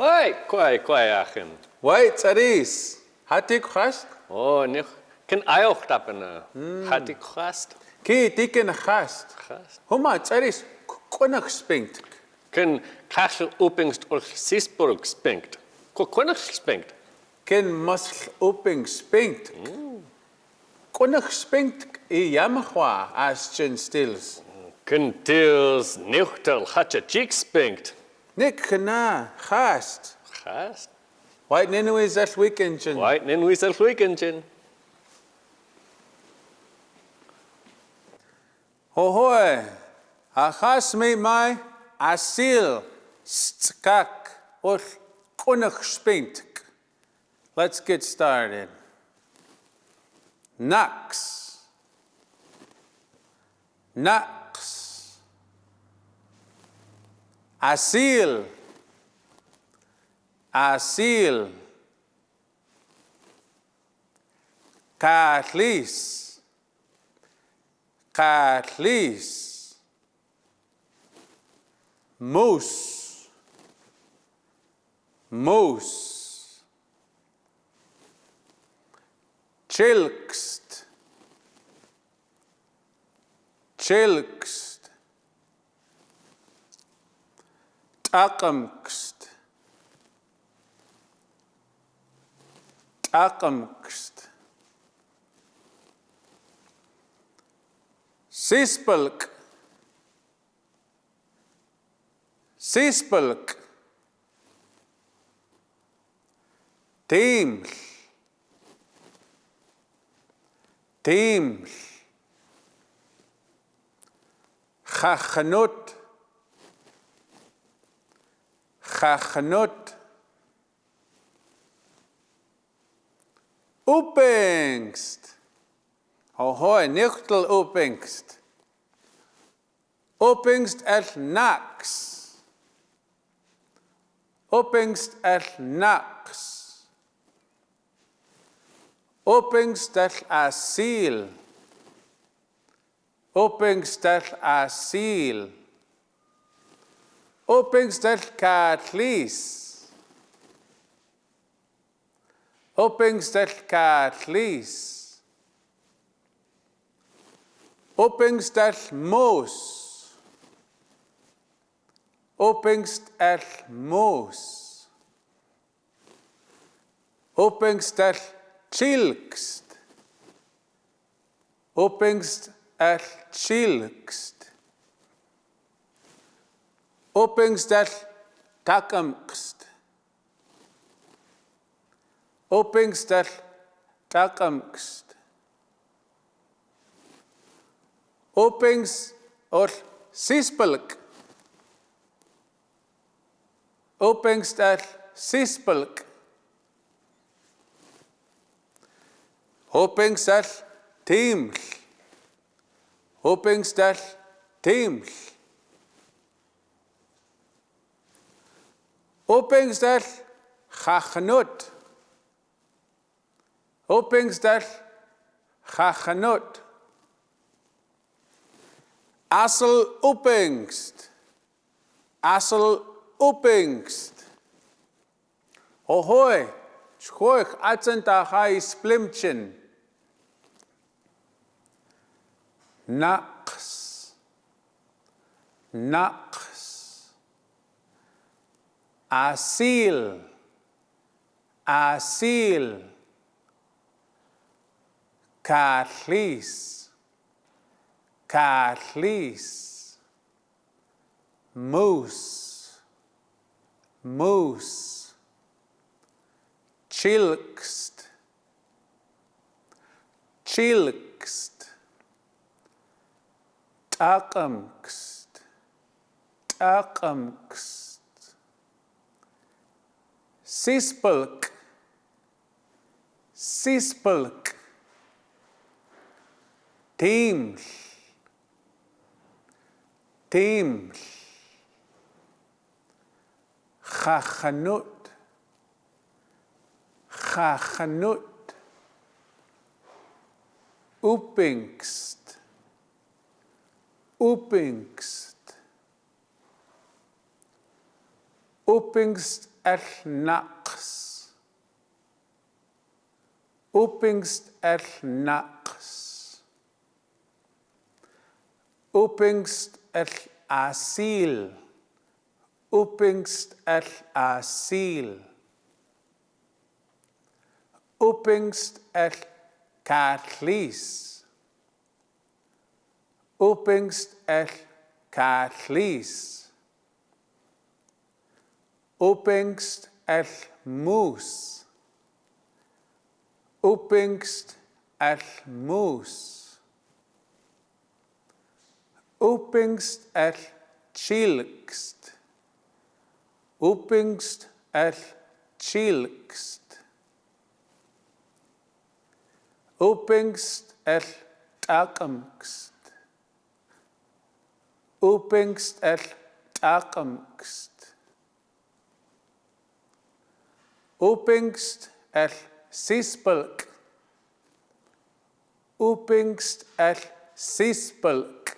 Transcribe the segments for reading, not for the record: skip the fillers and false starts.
Wai, kwai achen. Wait, Aris. Hatik khast? Oh, nee, kan ook tappen. Had ik gast? Ki dikken khast. Gast. Homa, Aris. Konig spinkt. Kan kasel opengst of sisburg spinkt. Konig spinkt. Ken mas oping spinkt. Konig spinkt jamachwa as chen stils. Kan tils nuchtel hatje cheek spinkt. Nik na khast. Gast. Wait, nenu is that weekend chen. Wai, nen we self weekend. Hohoi. Achas me mai asil skak or konig spinkt. Let's get started. Knx. Knx. Asil. Asil. Katlis. Katlis. Moose. Moose. Chilkst. Chilkst. Takamkst. Takamkst. Sispelk. Sispelk. Teaml. Teaml. Chachanut. Chachanut. Opengst. Ahoy, nichtel opengst. Opengst at nax. Opengst at nax. Opengst at asil. Opengst at asil. Opengst at katlis. Opengst at katlis. Opengst at mos. Opengst at mos. Opengst at chilkst. Opengst at chilkst. Opengst at takamkst. Opengst at takamkst. Opengst or sispelk. Opengst at sispelk. Opengst at teaml. Opengst at teaml. Opengst at chachanut. Opengst at chachanut. Assel opengst. Assel opengst. Ahoy. Schoich atzentachai splimchen. Knx. Knx. Asil. Asil. Katlis. Katlis. Moose. Moose. Chilkst. Chilkst. Takamkst. Takamkst. Sispelk. Sispelk. Teaml. Teaml. Chachanut. Chachanut. Opengst. Opengst. Opengst Knx. Opingst Knx. Opingst Asil. Opingst Asil. Opingst Kathlis. Opingst Kathlis. Opingst moes. Opingst moes. Opingst chilkst. Opingst chilkst. Opingst takamkst. Opingst takamkst. Opingst sispelk. Opingst sispelk.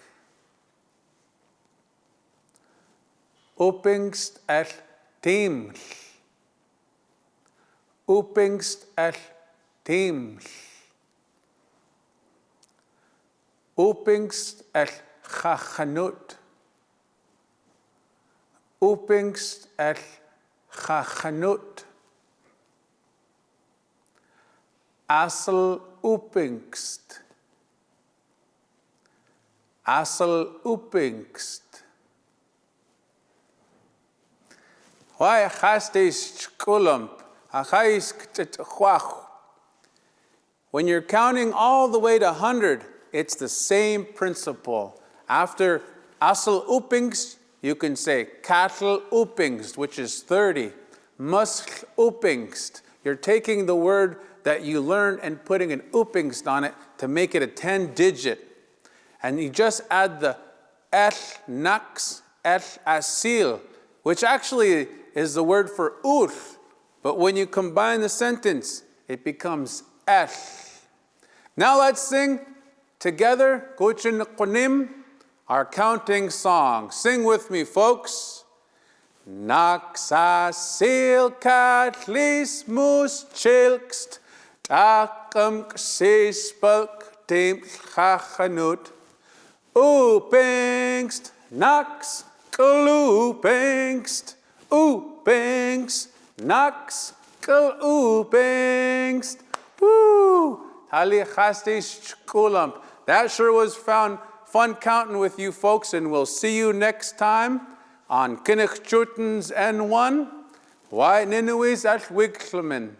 Opingst teml. Opingst teml. Opingst chachanut. Opingst chachanut. Asel opingst. Asel opingst. Why hastis kulump? When you're counting all the way to 100, it's the same principle. After asel opingst, you can say cattle opingst, which is 30. Musk opingst. You're taking the word that you learned and putting an opingst on it to make it a 10-digit. And you just add the nax, asil, which actually is the word for uth. But when you combine the sentence, it becomes Now let's sing together, Knxcutens, our counting song. Sing with me, folks. Nax asil katlis mus chilkst, takum sispelk tim chachanut, upingst, nax kalupingst, upingst, nax kalupingst. Woo! That sure was fun counting with you folks, and we'll see you next time on Knxcutens N1. Why Ninuis at Wigselman.